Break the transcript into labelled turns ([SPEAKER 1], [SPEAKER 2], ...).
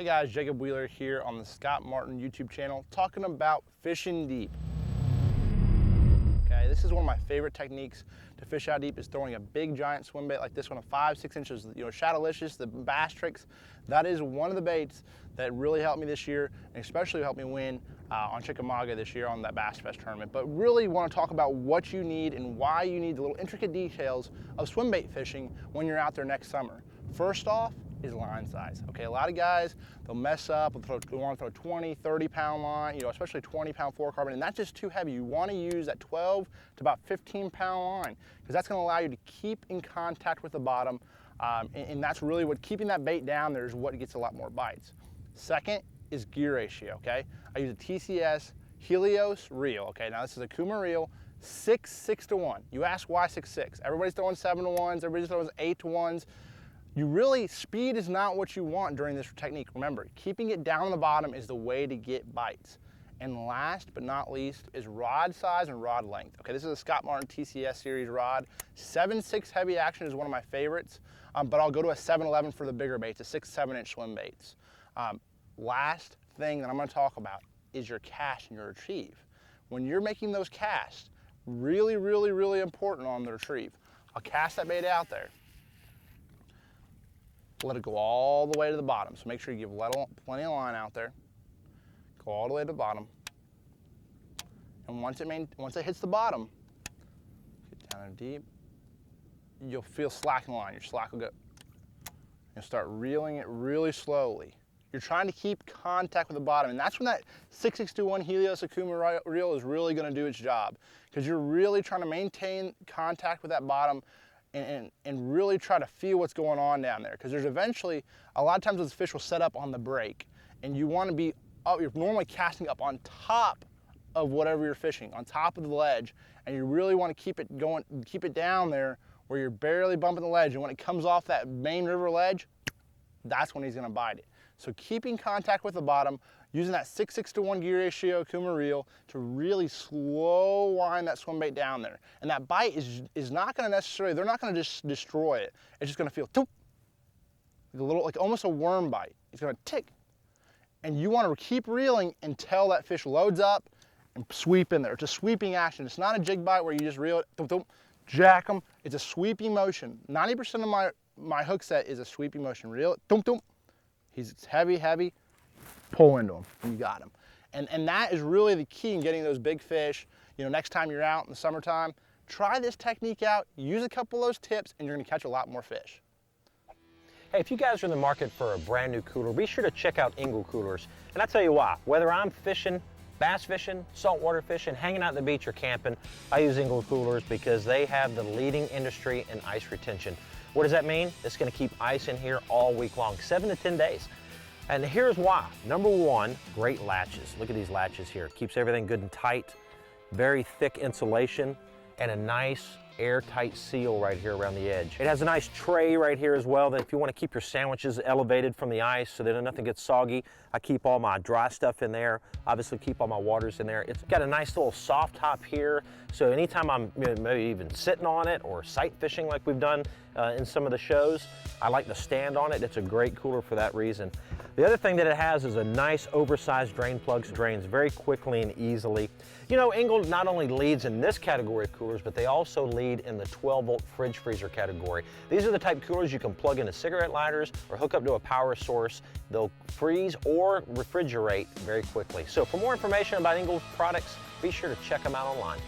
[SPEAKER 1] Hey guys, Jacob Wheeler here on the Scott Martin YouTube channel talking about fishing deep. Okay, this is one of my favorite techniques to fish out deep, is throwing a big giant swim bait like this one of 5-6 inches. You know, Shadowlicious, the bass tricks, that is one of the baits that really helped me this year, and especially helped me win on Chickamauga this year on that Bass Fest tournament. But really want to talk about what you need and why you need the little intricate details of swim bait fishing when you're out there next summer. First off is line size. Okay, a lot of guys, they'll mess up, they want to throw 20, 30 pound line, you know, especially 20 pound fluorocarbon, and that's just too heavy. You want to use that 12 to about 15 pound line, because that's going to allow you to keep in contact with the bottom, and that's really what, keeping that bait down there is what gets a lot more bites. Second is gear ratio, okay? I use a TCS Helios reel, okay? Now this is a Kuma reel, 6 to 1. You ask why 6. Everybody's throwing 7 to 1s, everybody's throwing 8 to 1s. You really, speed is not what you want during this technique. Remember, keeping it down on the bottom is the way to get bites. And last but not least is rod size and rod length. Okay, this is a Scott Martin TCS series rod. 7/6 heavy action is one of my favorites, but I'll go to a 7/11 for the bigger baits, a 6-7 inch swim baits. Last thing that I'm gonna talk about is your cast and your retrieve. When you're making those casts, really, really, really important on the retrieve. I'll cast that bait out there. Let it go all the way to the bottom. So make sure you give plenty of line out there. Go all the way to the bottom. And once it hits the bottom, get down there deep, you'll feel slack in the line. Your slack will go. You'll start reeling it really slowly. You're trying to keep contact with the bottom, and that's when that 6/621 Helios Kuma reel is really gonna do its job, because you're really trying to maintain contact with that bottom and really try to feel what's going on down there, because there's eventually, a lot of times those fish will set up on the break, and you want to be up, you're normally casting up on top of whatever you're fishing, on top of the ledge, and you really want to keep it going, keep it down there where you're barely bumping the ledge, and when it comes off that main river ledge, that's when he's going to bite it. So keeping contact with the bottom, using that 6/6 gear ratio Kuma reel to really slow wind that swim bait down there. And that bite is not going to necessarily, they're not going to just destroy it. It's just going to feel toop, like a little, like almost a worm bite. It's going to tick. And you want to keep reeling until that fish loads up and sweep in there. It's a sweeping action. It's not a jig bite where you just reel it, toop, toop, jack them. It's a sweeping motion. 90% of my hook set is a sweeping motion. Reel it, toop, toop. He's heavy, pull into him, and you got him. And that is really the key in getting those big fish. You know, next time you're out in the summertime, try this technique out, use a couple of those tips, and you're gonna catch a lot more fish.
[SPEAKER 2] Hey, if you guys are in the market for a brand new cooler, be sure to check out Engel Coolers. And I'll tell you why, whether I'm fishing, bass fishing, saltwater fishing, hanging out at the beach or camping, I use Engel Coolers because they have the leading industry in ice retention. What does that mean? It's gonna keep ice in here all week long, 7 to 10 days. And here's why. Number one, great latches. Look at these latches here. It keeps everything good and tight, very thick insulation, and a nice airtight seal right here around the edge. It has a nice tray right here as well, that if you want to keep your sandwiches elevated from the ice so that nothing gets soggy, I keep all my dry stuff in there, obviously keep all my waters in there. It's got a nice little soft top here, so anytime I'm maybe even sitting on it or sight fishing like we've done in some of the shows, I like to stand on it. It's a great cooler for that reason. The other thing that it has is a nice oversized drain plug, drains very quickly and easily. You know, Engel not only leads in this category of coolers, but they also lead in the 12-volt fridge freezer category. These are the type of coolers you can plug into cigarette lighters or hook up to a power source. They'll freeze or refrigerate very quickly. So for more information about Engel's products, be sure to check them out online.